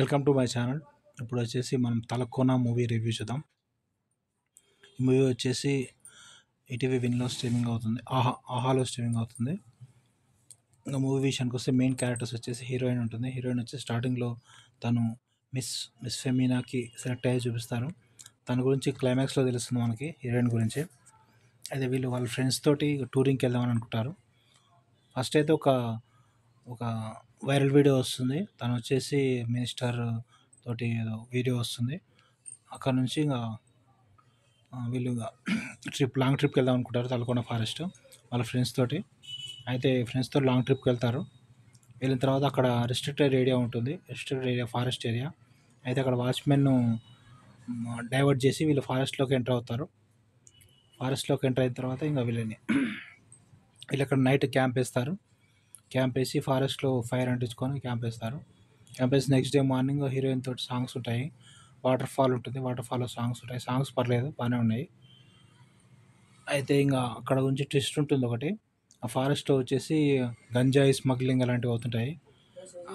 Welcome to my channel. ఇప్పుడు వచ్చేసి మనం తలకోన మూవీ రివ్యూ చూద్దాం. ఈ మూవీ వచ్చేసి ఈటీవీ విన్లో స్ట్రీమింగ్ అవుతుంది, ఆహాలో స్ట్రీమింగ్ అవుతుంది. ఇంకా మూవీ విషయానికి వస్తే మెయిన్ క్యారెక్టర్స్ వచ్చేసి హీరోయిన్ ఉంటుంది. హీరోయిన్ వచ్చి స్టార్టింగ్లో తను మిస్ మిస్ ఫెమినాకి సెలెక్ట్ అయ్యి చూపిస్తారు. తన గురించి క్లైమాక్స్లో తెలుస్తుంది మనకి హీరోయిన్ గురించి. అయితే వీళ్ళు వాళ్ళ ఫ్రెండ్స్ తోటి టూరింగ్కి వెళ్దామని అనుకుంటారు. ఫస్ట్ అయితే ఒక ఒక వైరల్ వీడియో వస్తుంది. తను వచ్చేసి మినిస్టర్ తోటి ఏదో వీడియో వస్తుంది. అక్కడ నుంచి ఇంకా వీళ్ళు లాంగ్ ట్రిప్కి వెళ్దాం అనుకుంటారు తలకోన ఫారెస్ట్ వాళ్ళ ఫ్రెండ్స్ తోటి. అయితే ఫ్రెండ్స్తో లాంగ్ ట్రిప్కి వెళ్తారు. వెళ్ళిన తర్వాత అక్కడ రెస్ట్రిక్టెడ్ ఏరియా ఉంటుంది, రెస్ట్రిక్టెడ్ ఏరియా ఫారెస్ట్ ఏరియా. అయితే అక్కడ వాచ్మెన్ డైవర్ట్ చేసి వీళ్ళు ఫారెస్ట్లోకి ఎంటర్ అవుతారు. ఫారెస్ట్లోకి ఎంటర్ అయిన తర్వాత ఇంకా వీళ్ళు అక్కడ నైట్ క్యాంప్ వేస్తారు. క్యాంప్ వేసి ఫారెస్ట్లో ఫైర్ అంటించుకొని క్యాంప్ వేస్తారు. క్యాంప్ వేసి నెక్స్ట్ డే మార్నింగ్ హీరోయిన్ తోటి సాంగ్స్ ఉంటాయి. వాటర్ ఫాల్ ఉంటుంది, వాటర్ ఫాల్లో సాంగ్స్ ఉంటాయి. సాంగ్స్ పర్లేదు, బాగానే ఉన్నాయి. అయితే ఇంకా అక్కడ గురించి ట్విస్ట్ ఉంటుంది ఒకటి. ఆ ఫారెస్ట్లో వచ్చేసి గంజాయి స్మగ్లింగ్ అలాంటివి అవుతుంటాయి.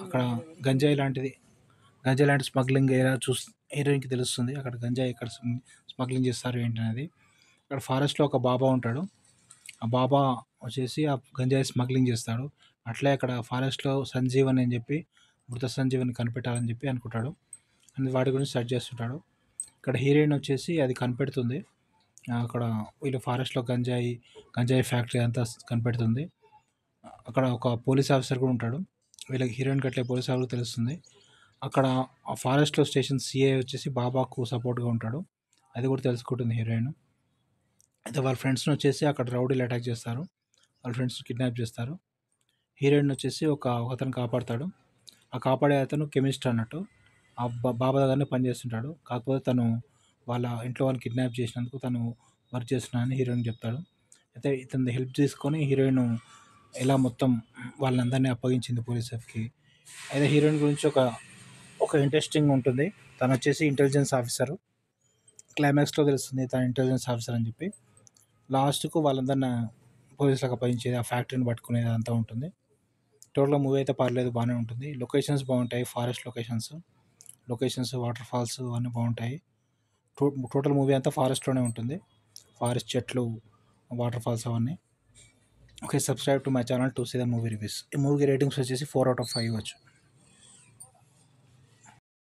అక్కడ గంజాయి లాంటి స్మగ్లింగ్ ఎలా హీరోయిన్కి తెలుస్తుంది. అక్కడ గంజాయి ఎక్కడ స్మగ్లింగ్ చేస్తారు ఏంటి అనేది. అక్కడ ఫారెస్ట్లో ఒక బాబా ఉంటాడు. ఆ బాబా వచ్చేసి ఆ గంజాయి స్మగ్లింగ్ చేస్తాడు. అట్లే అక్కడ ఫారెస్ట్లో సంజీవన్ అని చెప్పి మృత సంజీవని కనిపెట్టాలని చెప్పి అనుకుంటాడు. అని వాటి గురించి సెర్చ్ చేస్తుంటాడు. ఇక్కడ హీరోయిన్ వచ్చేసి అది కనిపెడుతుంది. అక్కడ వీళ్ళు ఫారెస్ట్లో గంజాయి ఫ్యాక్టరీ అంతా కనిపెడుతుంది. అక్కడ ఒక పోలీస్ ఆఫీసర్ కూడా ఉంటాడు. వీళ్ళకి హీరోయిన్కి అట్లే పోలీస్ ఆఫీసర్ తెలుస్తుంది. అక్కడ ఆ ఫారెస్ట్లో స్టేషన్ సిఐ వచ్చేసి బాబాకు సపోర్ట్గా ఉంటాడు. అది కూడా తెలుసుకుంటుంది హీరోయిన్. అయితే వాళ్ళ ఫ్రెండ్స్ని వచ్చేసి అక్కడ రౌడీలు అటాక్ చేస్తారు. వాళ్ళ ఫ్రెండ్స్ కిడ్నాప్ చేస్తారు. హీరోయిన్ వచ్చేసి అతను కాపాడతాడు. ఆ కాపాడే అతను కెమిస్ట్ అన్నట్టు. ఆ బాబా దగ్గరనే పనిచేస్తుంటాడు. కాకపోతే తను వాళ్ళ ఇంట్లో వాళ్ళని కిడ్నాప్ చేసినందుకు తను వర్క్ చేస్తున్నానని హీరోయిన్ చెప్తాడు. అయితే ఇతని హెల్ప్ తీసుకొని హీరోయిన్ ఎలా మొత్తం వాళ్ళందరినీ అప్పగించింది పోలీసులకి. అయితే హీరోయిన్ గురించి ఒక ఇంట్రెస్టింగ్ ఉంటుంది. తను వచ్చేసి ఇంటెలిజెన్స్ ఆఫీసరు. క్లైమాక్స్లో తెలుస్తుంది తను ఇంటెలిజెన్స్ ఆఫీసర్ అని చెప్పి. లాస్ట్కు వాళ్ళందరినీ పోలీసులకు అప్పగించేది, ఆ ఫ్యాక్టరీని పట్టుకునేది అంతా ఉంటుంది. టోటల్గా మూవీ అయితే పర్లేదు, బాగానే ఉంటుంది. లొకేషన్స్ బాగుంటాయి, ఫారెస్ట్ లొకేషన్స్ వాటర్ ఫాల్స్ అన్నీ బాగుంటాయి. టోటల్ మూవీ అంతా ఫారెస్ట్లోనే ఉంటుంది. ఫారెస్ట్ చెట్లు, వాటర్ ఫాల్స్ అవన్నీ. Okay, subscribe to my channel to see the movie reviews. ఈ మూవీకి రేటింగ్స్ వచ్చేసి 4/5 ఇవ్వచ్చు.